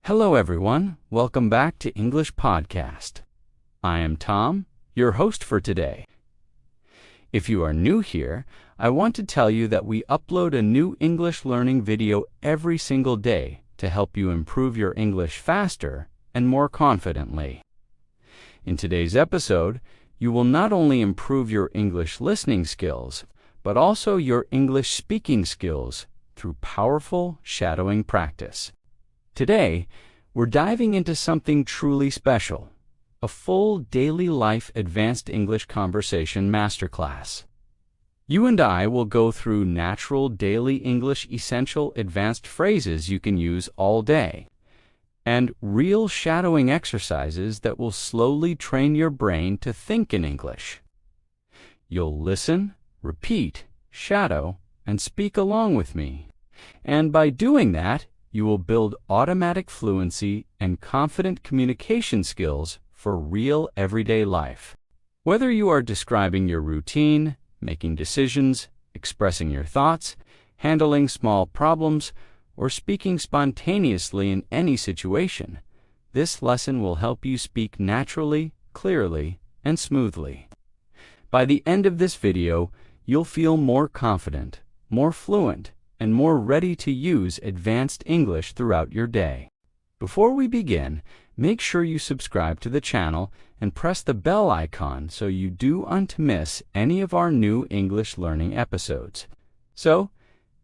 Hello, everyone. Welcome back to English Podcast. I am Tom, your host for today. If you are new here, I want to tell you that we upload a new English learning video every single day to help you improve your English faster and more confidently. In today's episode, you will not only improve your English listening skills, but also your English speaking skills through powerful shadowing practice. Today, we're diving into something truly special, a full daily life advanced English conversation masterclass. You and I will go through natural daily English essential advanced phrases you can use all day, and real shadowing exercises that will slowly train your brain to think in English. You'll listen, repeat, shadow, and speak along with me. And by doing that, you will build automatic fluency and confident communication skills for real everyday life. Whether you are describing your routine, making decisions, expressing your thoughts, handling small problems, or speaking spontaneously in any situation, this lesson will help you speak naturally, clearly, and smoothly. By the end of this video, you'll feel more confident, more fluent, and more ready to use advanced English throughout your day. Before we begin, make sure you subscribe to the channel and press the bell icon so you don't miss any of our new English learning episodes. So,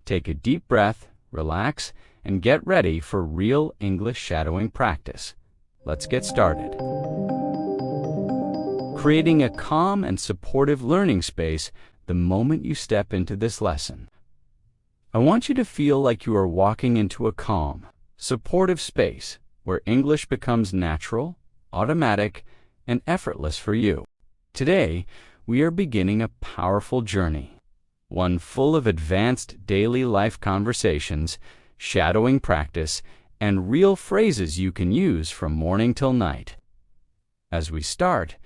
take a deep breath, relax, and get ready for real English shadowing practice. Let's get started. Creating a calm and supportive learning space the moment you step into this lesson. I want you to feel like you are walking into a calm, supportive space where English becomes natural, automatic, and effortless for you. Today, we are beginning a powerful journey, one full of advanced daily life conversations, shadowing practice, and real phrases you can use from morning till night. As we start,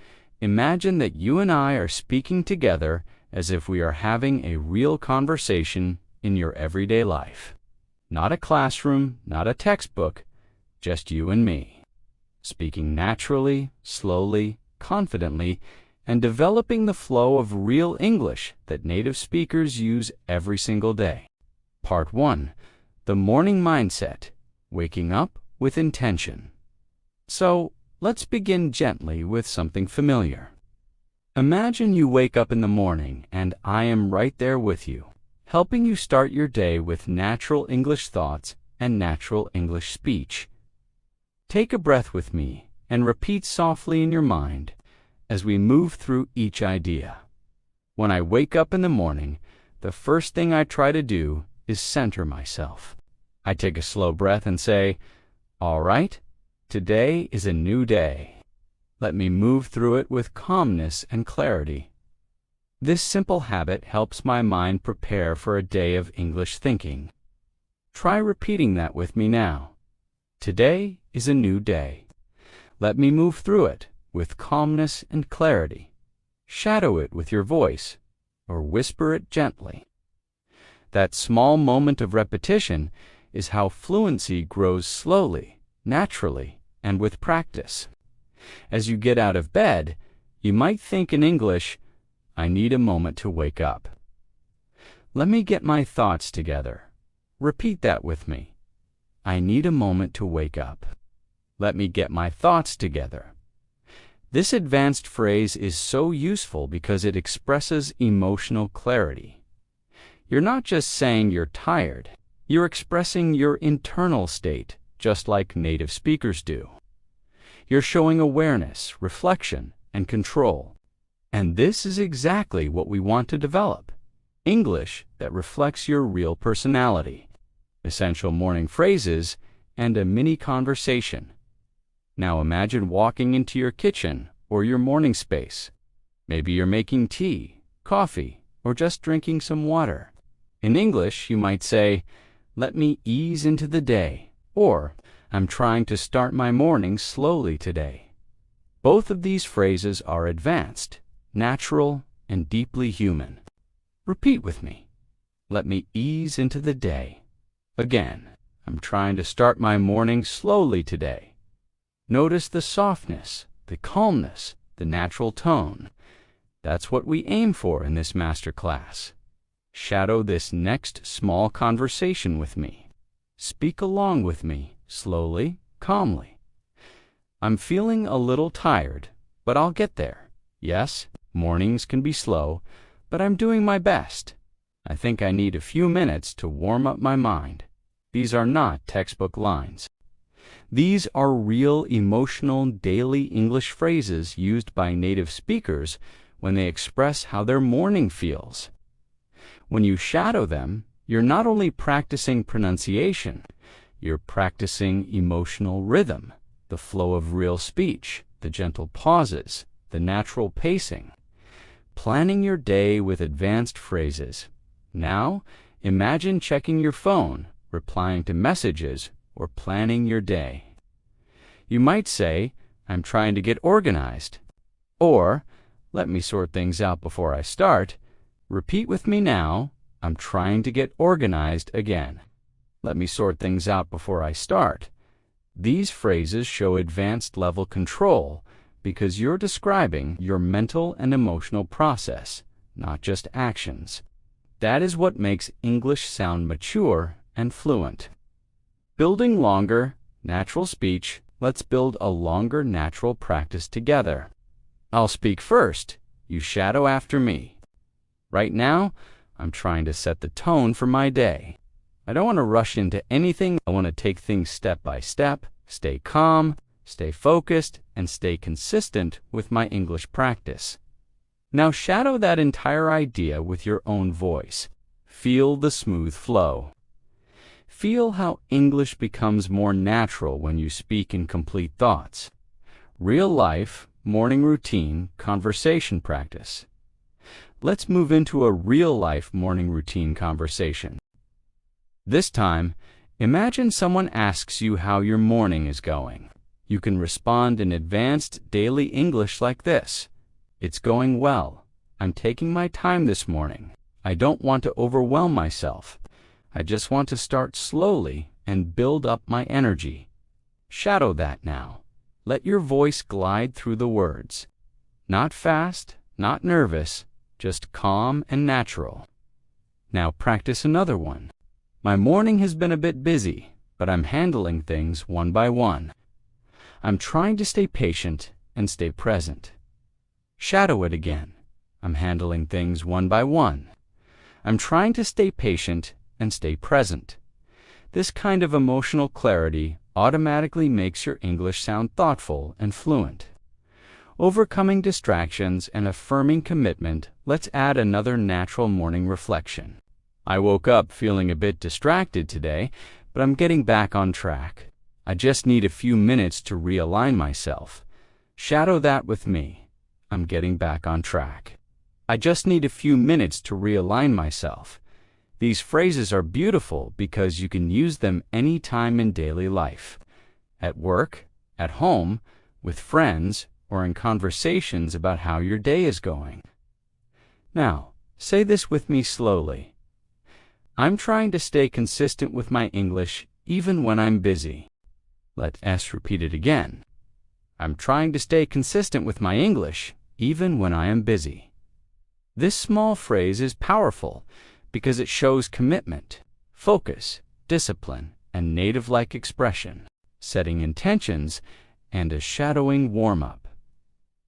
imagine that you and I are speaking together as if we are having a real conversation in your everyday life. Not a classroom, not a textbook, just you and me, speaking naturally, slowly, confidently, and developing the flow of real English that native speakers use every single day. Part 1. The Morning Mindset, Waking Up with Intention. So, let's begin gently with something familiar. Imagine you wake up in the morning and I am right there with you, helping you start your day with natural English thoughts and natural English speech. Take a breath with me and repeat softly in your mind as we move through each idea. When I wake up in the morning, the first thing I try to do is center myself. I take a slow breath and say, "All right, today is a new day. Let me move through it with calmness and clarity." This simple habit helps my mind prepare for a day of English thinking. Try repeating that with me now. Today is a new day. Let me move through it with calmness and clarity. Shadow it with your voice, or whisper it gently. That small moment of repetition is how fluency grows slowly, naturally, and with practice. As you get out of bed, you might think in English, "I need a moment to wake up. Let me get my thoughts together." Repeat that with me. I need a moment to wake up. Let me get my thoughts together. This advanced phrase is so useful because it expresses emotional clarity. You're not just saying you're tired. You're expressing your internal state, just like native speakers do. You're showing awareness, reflection, and control. And this is exactly what we want to develop. English that reflects your real personality. Essential morning phrases and a mini conversation. Now imagine walking into your kitchen or your morning space. Maybe you're making tea, coffee, or just drinking some water. In English, you might say, "Let me ease into the day," or "I'm trying to start my morning slowly today." Both of these phrases are advanced, natural, and deeply human. Repeat with me. Let me ease into the day. Again, I'm trying to start my morning slowly today. Notice the softness, the calmness, the natural tone. That's what we aim for in this master class. Shadow this next small conversation with me. Speak along with me, slowly, calmly. I'm feeling a little tired, but I'll get there. Yes, mornings can be slow, but I'm doing my best. I think I need a few minutes to warm up my mind. These are not textbook lines. These are real emotional daily English phrases used by native speakers when they express how their morning feels. When you shadow them, you're not only practicing pronunciation, you're practicing emotional rhythm, the flow of real speech, the gentle pauses, the natural pacing. Planning your day with advanced phrases. Now, imagine checking your phone, replying to messages, or planning your day. You might say, I'm trying to get organized. Or, let me sort things out before I start. Repeat with me now, I'm trying to get organized again. Let me sort things out before I start. These phrases show advanced level control because you're describing your mental and emotional process, not just actions. That is what makes English sound mature and fluent. Building longer, natural speech. Let's build a longer natural practice together. I'll speak first. You shadow after me. Right now, I'm trying to set the tone for my day. I don't want to rush into anything. I want to take things step by step, stay calm, stay focused, and stay consistent with my English practice. Now shadow that entire idea with your own voice. Feel the smooth flow. Feel how English becomes more natural when you speak in complete thoughts. Real life, morning routine, conversation practice. Let's move into a real-life morning routine conversation. This time, imagine someone asks you how your morning is going. You can respond in advanced daily English like this. It's going well. I'm taking my time this morning. I don't want to overwhelm myself. I just want to start slowly and build up my energy. Shadow that now. Let your voice glide through the words. Not fast, not nervous, just calm and natural. Now practice another one. My morning has been a bit busy, but I'm handling things one by one. I'm trying to stay patient and stay present. Shadow it again. I'm handling things one by one. I'm trying to stay patient and stay present. This kind of emotional clarity automatically makes your English sound thoughtful and fluent. Overcoming distractions and affirming commitment, let's add another natural morning reflection. I woke up feeling a bit distracted today, but I'm getting back on track. I just need a few minutes to realign myself. Shadow that with me. I'm getting back on track. I just need a few minutes to realign myself. These phrases are beautiful because you can use them anytime in daily life. At work, at home, with friends, or in conversations about how your day is going. Now, say this with me slowly. I'm trying to stay consistent with my English even when I'm busy. Let S repeat it again. I'm trying to stay consistent with my English even when I am busy. This small phrase is powerful because it shows commitment, focus, discipline, and native-like expression, setting intentions, and a shadowing warm-up.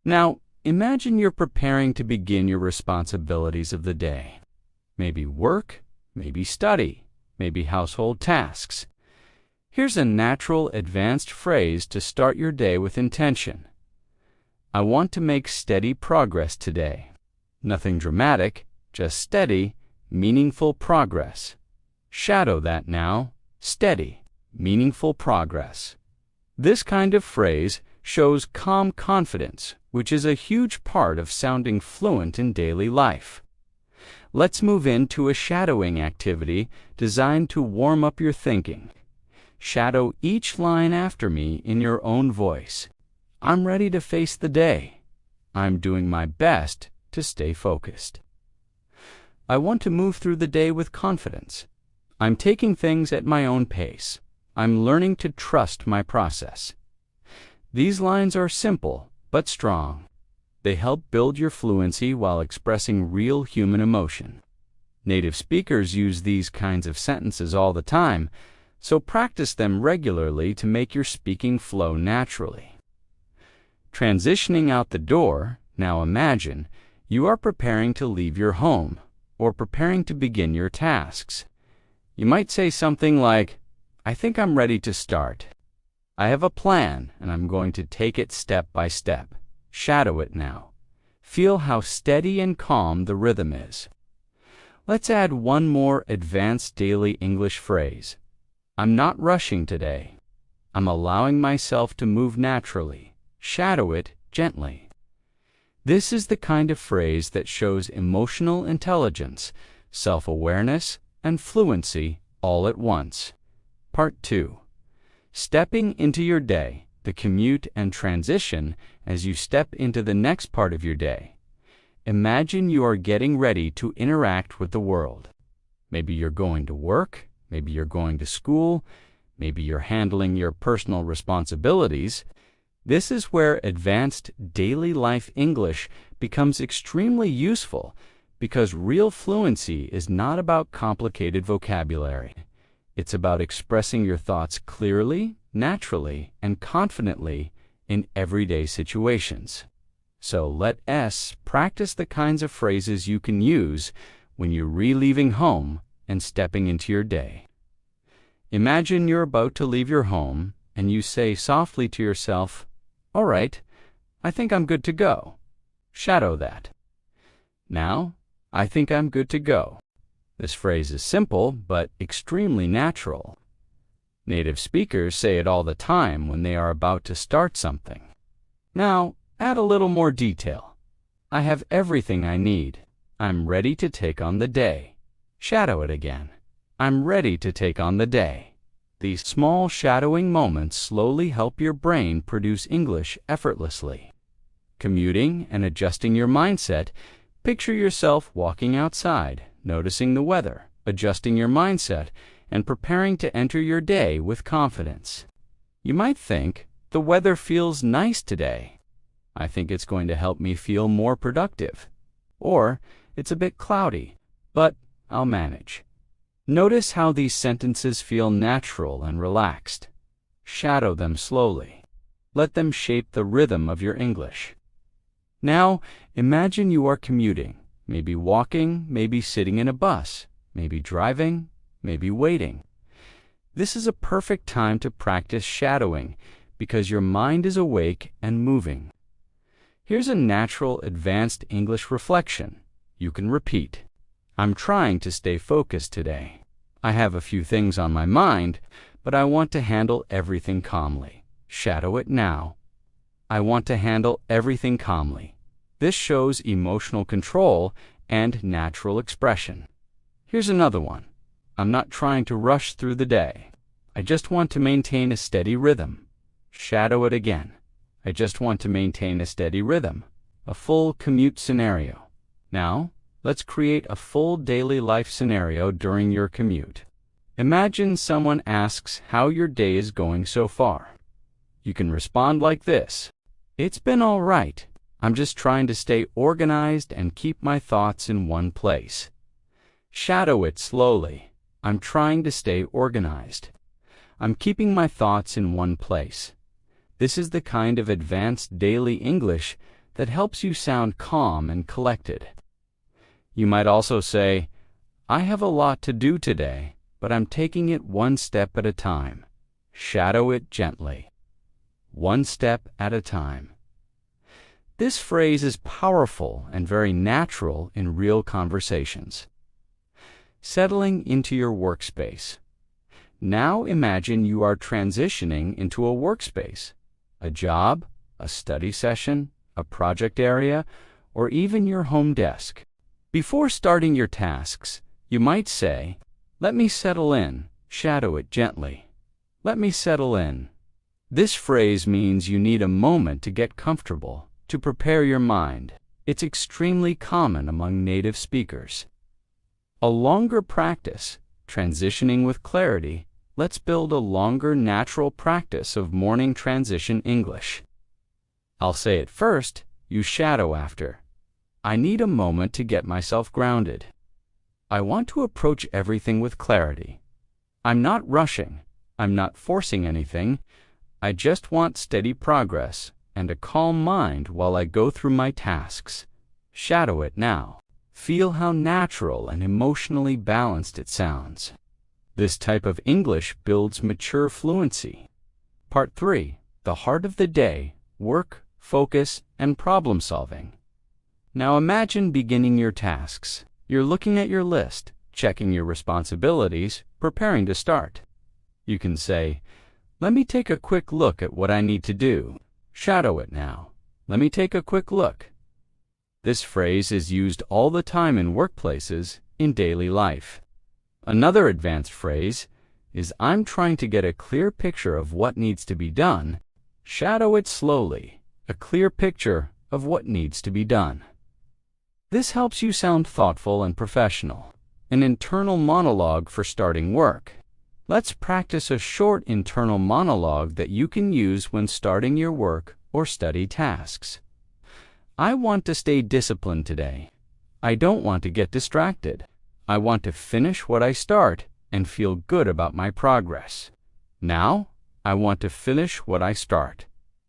Now, imagine you're preparing to begin your responsibilities of the day. Maybe work, maybe study, maybe household tasks. Here's a natural, advanced phrase to start your day with intention. I want to make steady progress today. Nothing dramatic, just steady, meaningful progress. Shadow that now. Steady, meaningful progress. This kind of phrase shows calm confidence, which is a huge part of sounding fluent in daily life. Let's move into a shadowing activity designed to warm up your thinking. Shadow each line after me in your own voice. I'm ready to face the day. I'm doing my best to stay focused. I want to move through the day with confidence. I'm taking things at my own pace. I'm learning to trust my process. These lines are simple but strong. They help build your fluency while expressing real human emotion. Native speakers use these kinds of sentences all the time, so practice them regularly to make your speaking flow naturally. Transitioning out the door, now imagine you are preparing to leave your home or preparing to begin your tasks. You might say something like, I think I'm ready to start. I have a plan and I'm going to take it step by step. Shadow it now. Feel how steady and calm the rhythm is. Let's add one more advanced daily English phrase. I'm not rushing today. I'm allowing myself to move naturally. Shadow it gently. This is the kind of phrase that shows emotional intelligence, self-awareness, and fluency all at once. Part 2. Stepping into your day, the commute and transition as you step into the next part of your day. Imagine you are getting ready to interact with the world. Maybe you're going to work, maybe you're going to school, maybe you're handling your personal responsibilities. This is where advanced daily life English becomes extremely useful because real fluency is not about complicated vocabulary. It's about expressing your thoughts clearly, naturally, and confidently in everyday situations. So let us practice the kinds of phrases you can use when you're leaving home and stepping into your day. Imagine you're about to leave your home and you say softly to yourself, all right, I think I'm good to go. Shadow that. Now, I think I'm good to go. This phrase is simple but extremely natural. Native speakers say it all the time when they are about to start something. Now, add a little more detail. I have everything I need. I'm ready to take on the day. Shadow it again. I'm ready to take on the day. These small shadowing moments slowly help your brain produce English effortlessly. Commuting and adjusting your mindset, picture yourself walking outside, noticing the weather, adjusting your mindset, and preparing to enter your day with confidence. You might think, the weather feels nice today. I think it's going to help me feel more productive. Or, it's a bit cloudy, but I'll manage. Notice how these sentences feel natural and relaxed. Shadow them slowly. Let them shape the rhythm of your English. Now, imagine you are commuting, maybe walking, maybe sitting in a bus, maybe driving, maybe waiting. This is a perfect time to practice shadowing because your mind is awake and moving. Here's a natural advanced English reflection. You can repeat. I'm trying to stay focused today. I have a few things on my mind, but I want to handle everything calmly. Shadow it now. I want to handle everything calmly. This shows emotional control and natural expression. Here's another one. I'm not trying to rush through the day. I just want to maintain a steady rhythm. Shadow it again. I just want to maintain a steady rhythm. A full commute scenario. Now, let's create a full daily life scenario during your commute. Imagine someone asks how your day is going so far. You can respond like this. It's been all right. I'm just trying to stay organized and keep my thoughts in one place. Shadow it slowly. I'm trying to stay organized. I'm keeping my thoughts in one place. This is the kind of advanced daily English that helps you sound calm and collected. You might also say, I have a lot to do today, but I'm taking it one step at a time. Shadow it gently. One step at a time. This phrase is powerful and very natural in real conversations. Settling into your workspace. Now imagine you are transitioning into a workspace, a job, a study session, a project area, or even your home desk. Before starting your tasks, you might say, let me settle in. Shadow it gently. Let me settle in. This phrase means you need a moment to get comfortable, to prepare your mind. It's extremely common among native speakers. A longer practice, transitioning with clarity, let's build a longer natural practice of morning transition English. I'll say it first, you shadow after. I need a moment to get myself grounded. I want to approach everything with clarity. I'm not rushing. I'm not forcing anything. I just want steady progress and a calm mind while I go through my tasks. Shadow it now. Feel how natural and emotionally balanced it sounds. This type of English builds mature fluency. Part 3. The heart of the day: work, focus, and problem solving. Now imagine beginning your tasks. You're looking at your list, checking your responsibilities, preparing to start. You can say, "Let me take a quick look at what I need to do." Shadow it now. Let me take a quick look. This phrase is used all the time in workplaces, in daily life. Another advanced phrase is, "I'm trying to get a clear picture of what needs to be done." Shadow it slowly. A clear picture of what needs to be done. This helps you sound thoughtful and professional. An internal monologue for starting work. Let's practice a short internal monologue that you can use when starting your work or study tasks. I want to stay disciplined today. I don't want to get distracted. I want to finish what I start and feel good about my progress. Now, I want to finish what I start.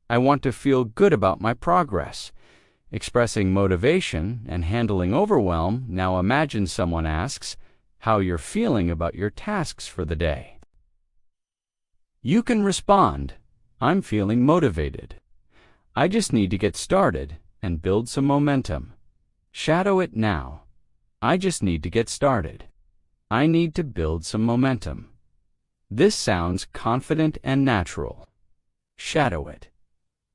I want to feel good about my progress. Expressing motivation and handling overwhelm, now imagine someone asks how you're feeling about your tasks for the day. You can respond, "I'm feeling motivated. I just need to get started and build some momentum." Shadow it now. I just need to get started. I need to build some momentum. This sounds confident and natural. Shadow it.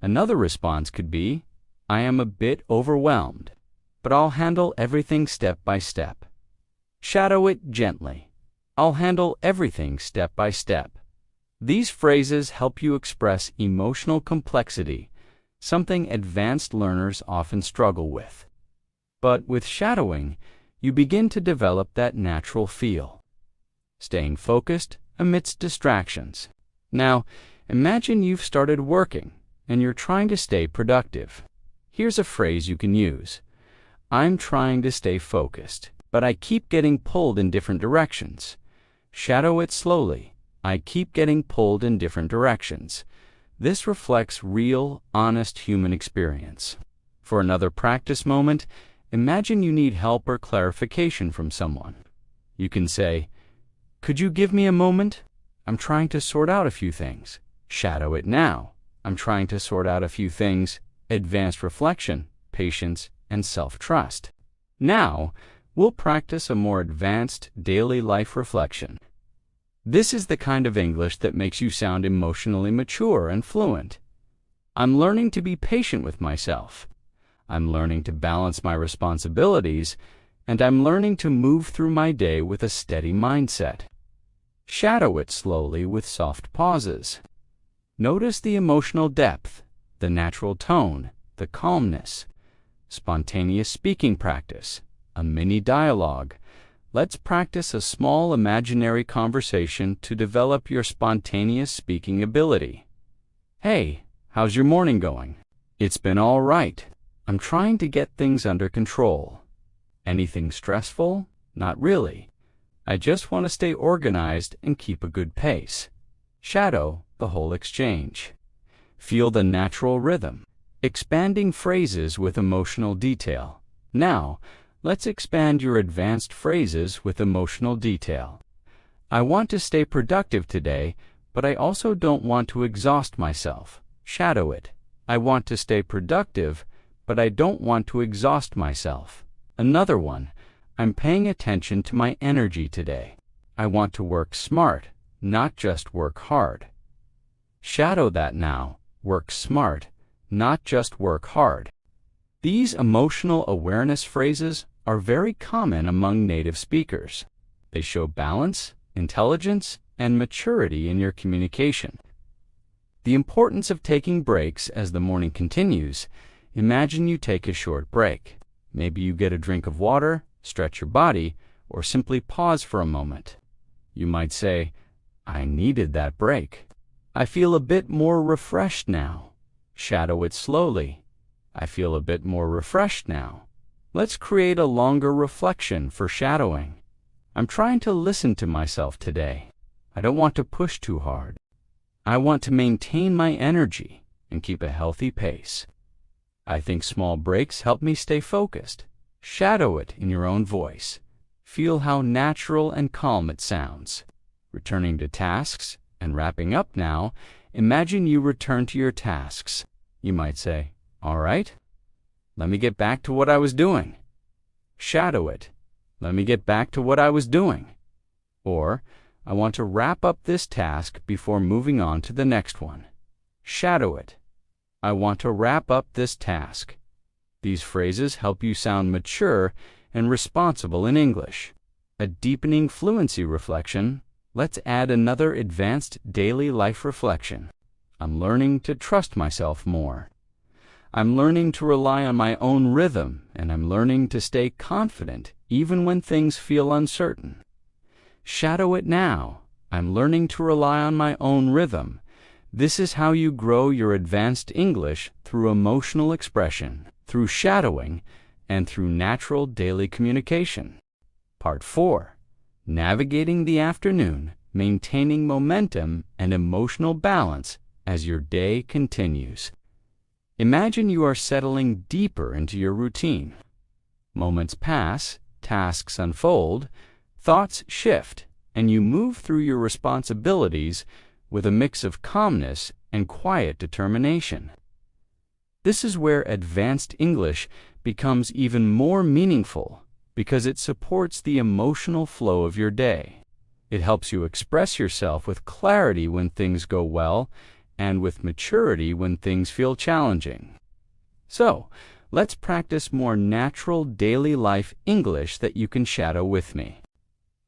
Another response could be, "I am a bit overwhelmed, but I'll handle everything step by step." Shadow it gently. "I'll handle everything step by step." These phrases help you express emotional complexity, something advanced learners often struggle with. But with shadowing, you begin to develop that natural feel. Staying focused amidst distractions. Now, imagine you've started working and you're trying to stay productive. Here's a phrase you can use. "I'm trying to stay focused, but I keep getting pulled in different directions." Shadow it slowly. I keep getting pulled in different directions. This reflects real, honest human experience. For another practice moment, imagine you need help or clarification from someone. You can say, "Could you give me a moment? I'm trying to sort out a few things." Shadow it now. I'm trying to sort out a few things. Advanced reflection, patience, and self-trust. Now, we'll practice a more advanced daily life reflection. This is the kind of English that makes you sound emotionally mature and fluent. I'm learning to be patient with myself. I'm learning to balance my responsibilities, and I'm learning to move through my day with a steady mindset. Shadow it slowly with soft pauses. Notice the emotional depth, the natural tone, the calmness. Spontaneous speaking practice, a mini dialogue. Let's practice a small imaginary conversation to develop your spontaneous speaking ability. "Hey, how's your morning going?" "It's been all right. I'm trying to get things under control." "Anything stressful?" "Not really. I just want to stay organized and keep a good pace." Shadow the whole exchange. Feel the natural rhythm. Expanding phrases with emotional detail. Now, let's expand your advanced phrases with emotional detail. "I want to stay productive today, but I also don't want to exhaust myself." Shadow it. I want to stay productive, but I don't want to exhaust myself. Another one. I'm paying attention to my energy today. I want to work smart, not just work hard. Shadow that now. Work smart, not just work hard. These emotional awareness phrases are very common among native speakers. They show balance, intelligence, and maturity in your communication. The importance of taking breaks as the morning continues. Imagine you take a short break. Maybe you get a drink of water, stretch your body, or simply pause for a moment. You might say, I needed that break. I feel a bit more refreshed now. Shadow it slowly. I feel a bit more refreshed now. Let's create a longer reflection for shadowing. I'm trying to listen to myself today. I don't want to push too hard. I want to maintain my energy and keep a healthy pace. I think small breaks help me stay focused. Shadow it in your own voice. Feel how natural and calm it sounds. Returning to tasks and wrapping up now, imagine you return to your tasks. You might say, "All right, let me get back to what I was doing." Shadow it. "Let me get back to what I was doing." Or, "I want to wrap up this task before moving on to the next one." Shadow it. "I want to wrap up this task." These phrases help you sound mature and responsible in English. A deepening fluency reflection. Let's add another advanced daily life reflection. I'm learning to trust myself more. I'm learning to rely on my own rhythm, and I'm learning to stay confident even when things feel uncertain. Shadow it now. I'm learning to rely on my own rhythm. This is how you grow your advanced English through emotional expression, through shadowing, and through natural daily communication. Part 4. Navigating the afternoon, maintaining momentum and emotional balance as your day continues. Imagine you are settling deeper into your routine. Moments pass, tasks unfold, thoughts shift, and you move through your responsibilities with a mix of calmness and quiet determination. This is where advanced English becomes even more meaningful because it supports the emotional flow of your day. It helps you express yourself with clarity when things go well and with maturity when things feel challenging. So, let's practice more natural daily life English that you can shadow with me.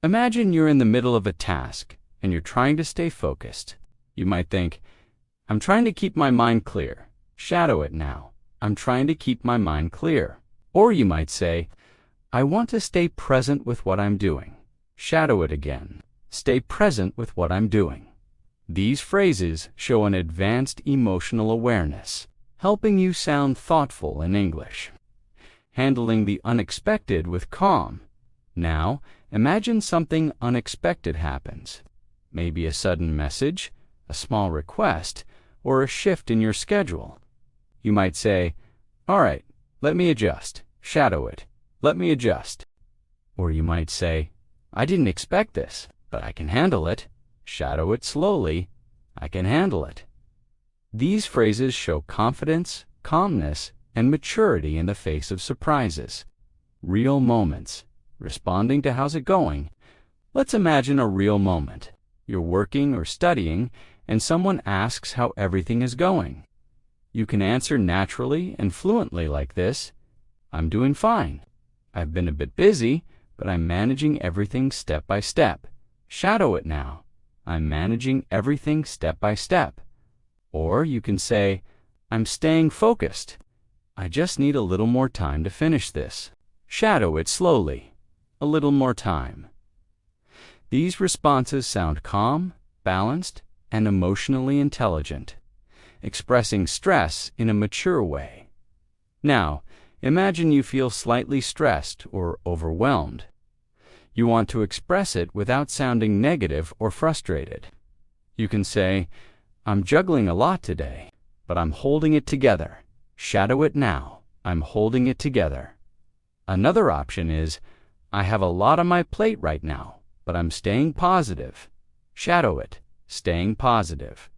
Imagine you're in the middle of a task and you're trying to stay focused. You might think, "I'm trying to keep my mind clear." Shadow it now. "I'm trying to keep my mind clear." Or you might say, "I want to stay present with what I'm doing." Shadow it again. "Stay present with what I'm doing." These phrases show an advanced emotional awareness, helping you sound thoughtful in English. Handling the unexpected with calm. Now, imagine something unexpected happens. Maybe a sudden message, a small request, or a shift in your schedule. You might say, "All right, let me adjust." Shadow it. "Let me adjust." Or you might say, "I didn't expect this, but I can handle it." Shadow it slowly. "I can handle it." These phrases show confidence, calmness, and maturity in the face of surprises. Real moments. Responding to "How's it going?" Let's imagine a real moment. You're working or studying, and someone asks how everything is going. You can answer naturally and fluently like this: "I'm doing fine. I've been a bit busy, but I'm managing everything step by step." Shadow it now. "I'm managing everything step by step." Or you can say, "I'm staying focused. I just need a little more time to finish this." Shadow it slowly. "A little more time." These responses sound calm, balanced, and emotionally intelligent, expressing stress in a mature way. Now, imagine you feel slightly stressed or overwhelmed. You want to express it without sounding negative or frustrated. You can say, "I'm juggling a lot today, but I'm holding it together." Shadow it now. "I'm holding it together." Another option is, "I have a lot on my plate right now, but I'm staying positive." Shadow it. "Staying positive."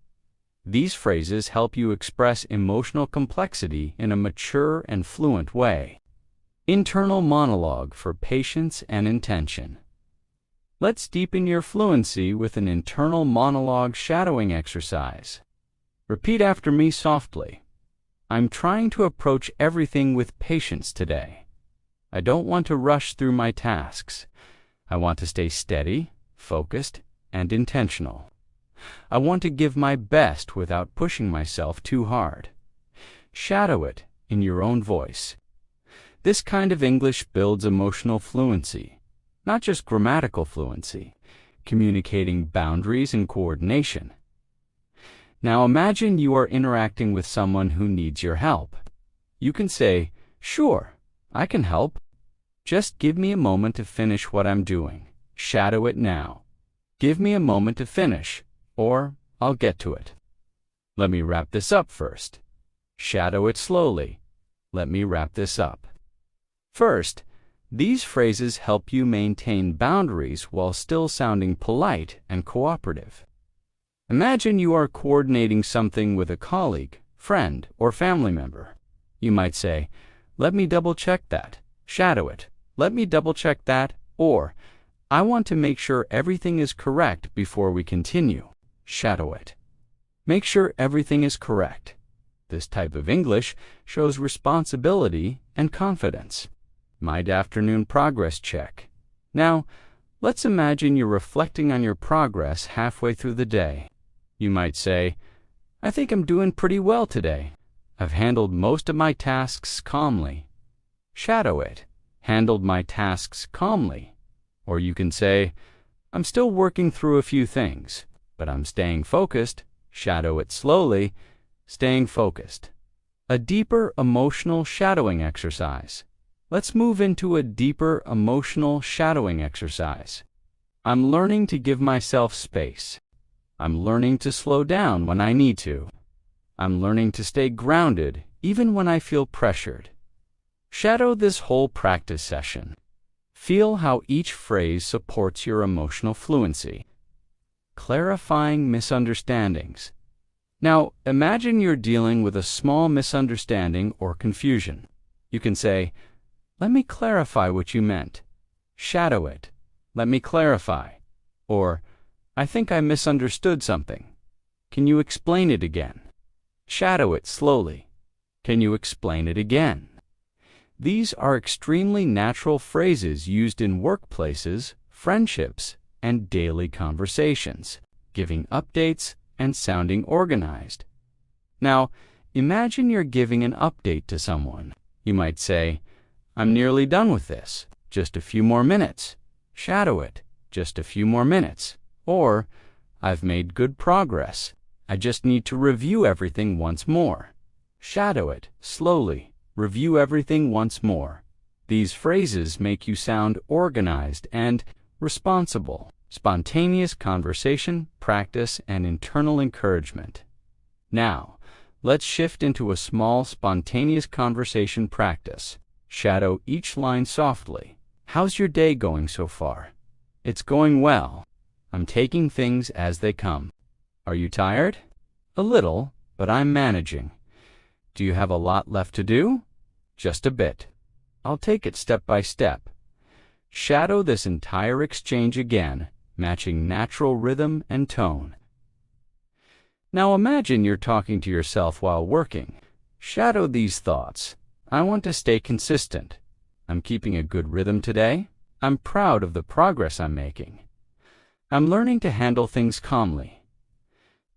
These phrases help you express emotional complexity in a mature and fluent way. Internal monologue for patience and intention. Let's deepen your fluency with an internal monologue shadowing exercise. Repeat after me softly. "I'm trying to approach everything with patience today. I don't want to rush through my tasks. I want to stay steady, focused, and intentional. I want to give my best without pushing myself too hard." Shadow it in your own voice. This kind of English builds emotional fluency, not just grammatical fluency. communicating boundaries and coordination. Now imagine you are interacting with someone who needs your help. You can say, "Sure, I can help. Just give me a moment to finish what I'm doing. Shadow it now. Give me a moment to finish, or I'll get to it. Let me wrap this up first. Shadow it slowly. Let me wrap this up." First, these phrases help you maintain boundaries while still sounding polite and cooperative. Imagine you are coordinating something with a colleague, friend, or family member. You might say, "Let me double-check that." Shadow it. "Let me double-check that," or "I want to make sure everything is correct before we continue." Shadow it. Make sure everything is correct. This type of English shows responsibility and confidence. Mid-afternoon progress check. Now, let's imagine you're reflecting on your progress halfway through the day. You might say, "I think I'm doing pretty well today. I've handled most of my tasks calmly." Shadow it. Handled my tasks calmly. Or you can say, "I'm still working through a few things, but I'm staying focused." Shadow it slowly. Staying focused. A deeper emotional shadowing exercise. Let's move into a deeper emotional shadowing exercise. I'm learning to give myself space. I'm learning to slow down when I need to. I'm learning to stay grounded even when I feel pressured. Shadow this whole practice session. Feel how each phrase supports your emotional fluency. Clarifying misunderstandings. Now, imagine you're dealing with a small misunderstanding or confusion. You can say, "Let me clarify what you meant." Shadow it. "Let me clarify." Or, "I think I misunderstood something. Can you explain it again?" Shadow it slowly. "Can you explain it again?" These are extremely natural phrases used in workplaces, friendships, and daily conversations, giving updates and sounding organized. Now, imagine you're giving an update to someone. You might say, "I'm nearly done with this. Just a few more minutes." Shadow it. "Just a few more minutes." Or, "I've made good progress. I just need to review everything once more." Shadow it slowly. Review everything once more. These phrases make you sound organized and responsible. Spontaneous conversation, practice, and internal encouragement. Now, let's shift into a small spontaneous conversation practice. Shadow each line softly. "How's your day going so far?" "It's going well. I'm taking things as they come." "Are you tired?" "A little, but I'm managing." "Do you have a lot left to do?" "Just a bit." "I'll take it step by step." Shadow this entire exchange again, matching natural rhythm and tone. Now imagine you're talking to yourself while working. Shadow these thoughts. "I want to stay consistent." "I'm keeping a good rhythm today." "I'm proud of the progress I'm making." "I'm learning to handle things calmly."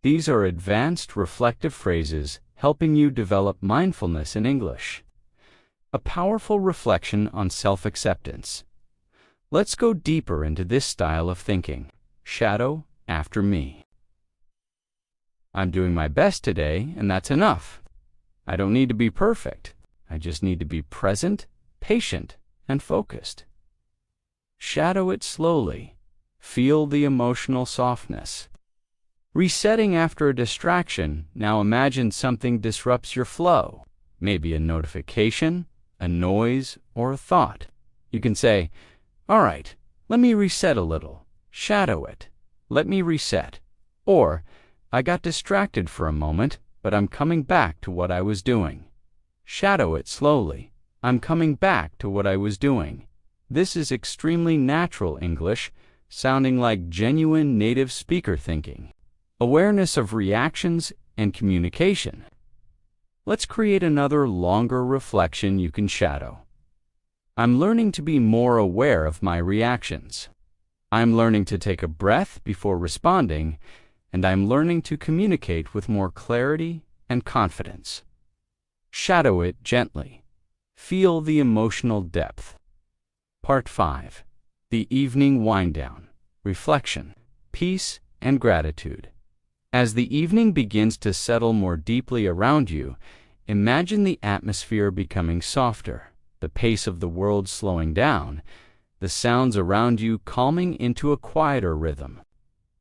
These are advanced reflective phrases helping you develop mindfulness in English. A powerful reflection on self-acceptance. Let's go deeper into this style of thinking. Shadow after me. "I'm doing my best today, and that's enough. I don't need to be perfect. I just need to be present, patient, and focused." Shadow it slowly. Feel the emotional softness. Resetting after a distraction. Now imagine something disrupts your flow. Maybe a notification, a noise, or a thought. You can say, "All right, let me reset a little." Shadow it. "Let me reset." Or, "I got distracted for a moment, but I'm coming back to what I was doing." Shadow it slowly. "I'm coming back to what I was doing." This is extremely natural English, sounding like genuine native speaker thinking. Awareness of reactions and communication. Let's create another longer reflection you can shadow. "I'm learning to be more aware of my reactions." "I'm learning to take a breath before responding," and "I'm learning to communicate with more clarity and confidence." Shadow it gently. Feel the emotional depth. Part 5. The Evening Wind Down. Reflection. peace, and gratitude. As the evening begins to settle more deeply around you, imagine the atmosphere becoming softer, the pace of the world slowing down, the sounds around you calming into a quieter rhythm.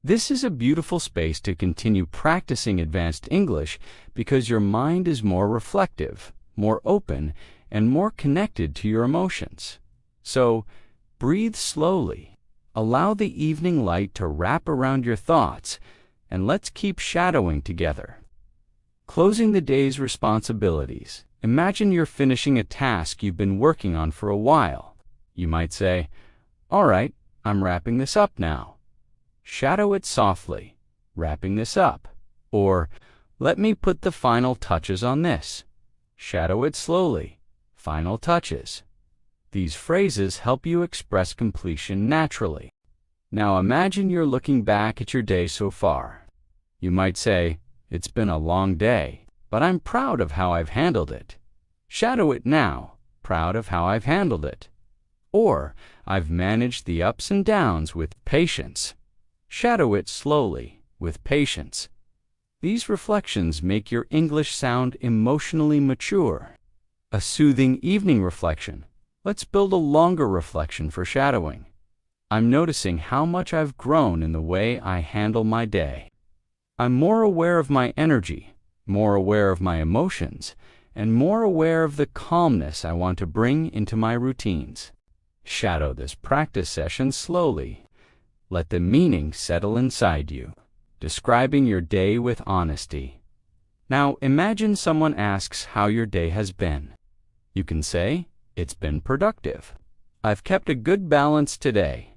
This is a beautiful space to continue practicing advanced English because your mind is more reflective, more open, and more connected to your emotions. So, breathe slowly, allow the evening light to wrap around your thoughts, and let's keep shadowing together. Closing the day's responsibilities. Imagine you're finishing a task you've been working on for a while. You might say, "All right, I'm wrapping this up now." Shadow it softly, "Wrapping this up." Or, "Let me put the final touches on this." Shadow it slowly, "Final touches." These phrases help you express completion naturally. Now imagine you're looking back at your day so far. You might say, "It's been a long day, but I'm proud of how I've handled it." Shadow it now, "Proud of how I've handled it." Or, "I've managed the ups and downs with patience." Shadow it slowly, "With patience." These reflections make your English sound emotionally mature. A soothing evening reflection. Let's build a longer reflection for shadowing. I'm noticing how much I've grown in the way I handle my day. I'm more aware of my energy, more aware of my emotions, and more aware of the calmness I want to bring into my routines. Shadow this practice session slowly. Let the meaning settle inside you, describing your day with honesty. Now imagine someone asks how your day has been. You can say, "It's been productive. I've kept a good balance today."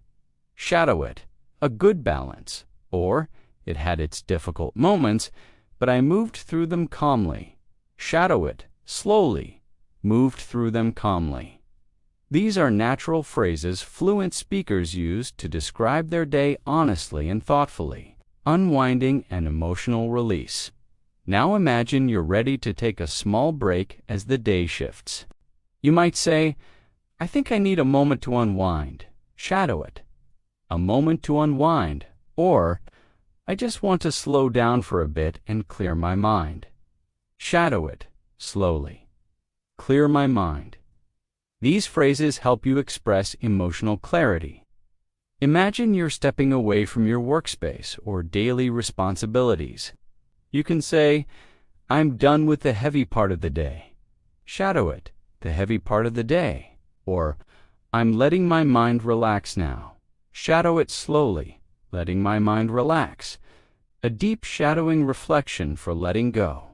Shadow it, "A good balance." Or, "It had its difficult moments, but I moved through them calmly." Shadow it, slowly, "Moved through them calmly." These are natural phrases fluent speakers use to describe their day honestly and thoughtfully. Unwinding and emotional release. Now imagine you're ready to take a small break as the day shifts. You might say, "I think I need a moment to unwind." Shadow it, "A moment to unwind." Or, "I just want to slow down for a bit and clear my mind." Shadow it, slowly. "Clear my mind." These phrases help you express emotional clarity. Imagine you're stepping away from your workspace or daily responsibilities. You can say, "I'm done with the heavy part of the day." Shadow it, "The heavy part of the day." Or, "I'm letting my mind relax now." Shadow it slowly, "Letting my mind relax." A deep shadowing reflection for letting go.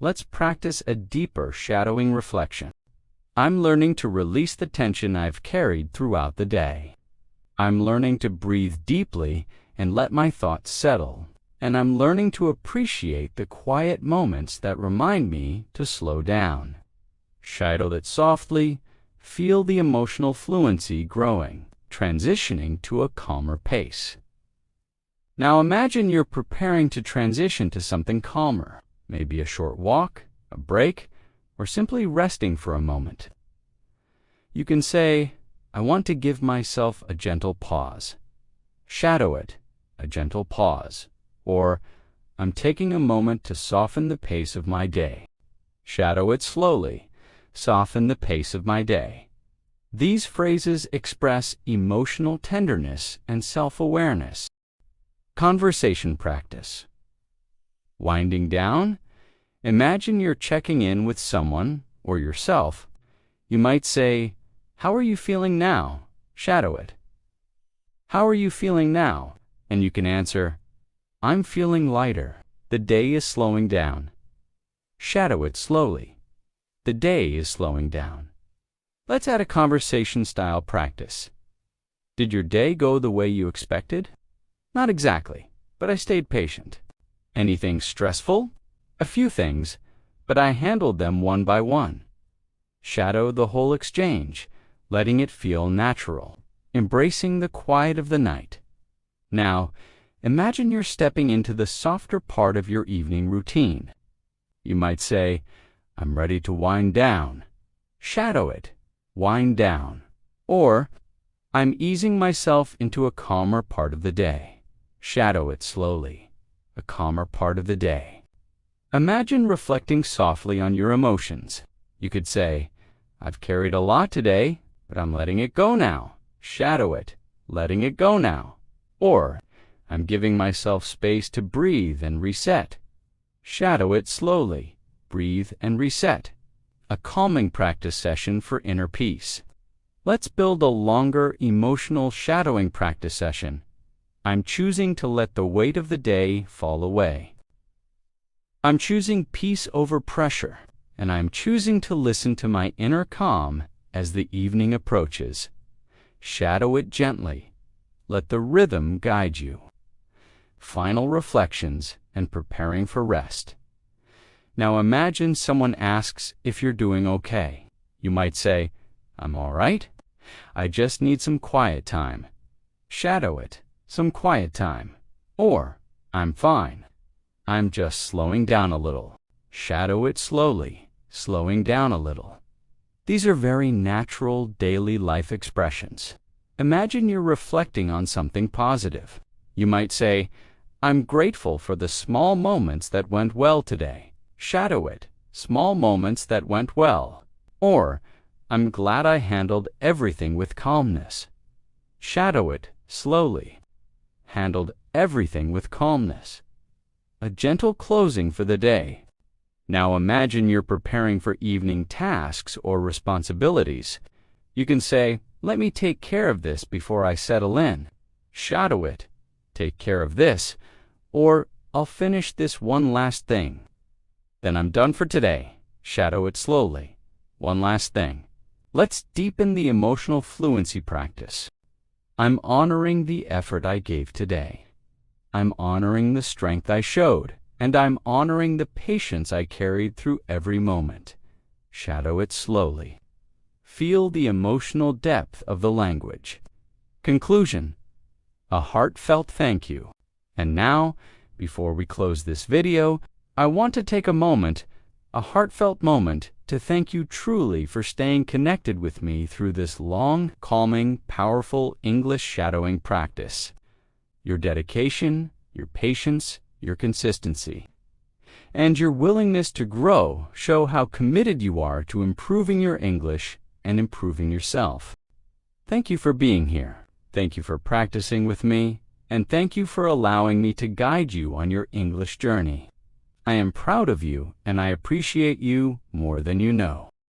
Let's practice a deeper shadowing reflection. I'm learning to release the tension I've carried throughout the day. I'm learning to breathe deeply and let my thoughts settle. And I'm learning to appreciate the quiet moments that remind me to slow down. Shadow it softly, feel the emotional fluency growing, transitioning to a calmer pace. Now imagine you're preparing to transition to something calmer, maybe a short walk, a break, or simply resting for a moment. You can say, "I want to give myself a gentle pause." Shadow it, "A gentle pause." Or, "I'm taking a moment to soften the pace of my day." Shadow it slowly, "Soften the pace of my day." These phrases express emotional tenderness and self-awareness. Conversation practice. Winding down. Imagine you're checking in with someone or yourself. You might say, "How are you feeling now?" Shadow it. "How are you feeling now?" And you can answer, "I'm feeling lighter. The day is slowing down." Shadow it slowly. The day is slowing down. Let's add a conversation-style practice. Did your day go the way you expected? Not exactly, but I stayed patient. Anything stressful? A few things, but I handled them one by one. Shadow the whole exchange, letting it feel natural, embracing the quiet of the night. Now, imagine you're stepping into the softer part of your evening routine. You might say, "I'm ready to wind down." Shadow it, "Wind down." Or, "I'm easing myself into a calmer part of the day." Shadow it slowly, a calmer part of the day. Imagine reflecting softly on your emotions. You could say, I've carried a lot today, but I'm letting it go now. Shadow it, letting it go now. Or, I'm giving myself space to breathe and reset. Shadow it slowly, breathe and reset. A calming practice session for inner peace. Let's build a longer emotional shadowing practice session. I'm choosing to let the weight of the day fall away. I'm choosing peace over pressure, and I'm choosing to listen to my inner calm as the evening approaches. Shadow it gently. Let the rhythm guide you. Final reflections and preparing for rest. Now imagine someone asks if you're doing okay. You might say, I'm all right. I just need some quiet time. Shadow it, some quiet time. Or, I'm fine. I'm just slowing down a little. Shadow it slowly, slowing down a little. These are very natural daily life expressions. Imagine you're reflecting on something positive. You might say, I'm grateful for the small moments that went well today. Shadow it, small moments that went well. Or, I'm glad I handled everything with calmness. Shadow it slowly. Handled everything with calmness. A gentle closing for the day. Now imagine you're preparing for evening tasks or responsibilities. You can say, let me take care of this before I settle in. Shadow it, take care of this. Or, I'll finish this one last thing. Then I'm done for today. Shadow it slowly. One last thing. Let's deepen the emotional fluency practice. I'm honoring the effort I gave today. I'm honoring the strength I showed, and I'm honoring the patience I carried through every moment. Shadow it slowly. Feel the emotional depth of the language. Conclusion. A heartfelt thank you. And now, before we close this video, I want to take a heartfelt moment, to thank you truly for staying connected with me through this long, calming, powerful English shadowing practice. Your dedication, your patience, your consistency, and your willingness to grow show how committed you are to improving your English and improving yourself. Thank you for being here. Thank you for practicing with me, and thank you for allowing me to guide you on your English journey. I am proud of you, and I appreciate you more than you know.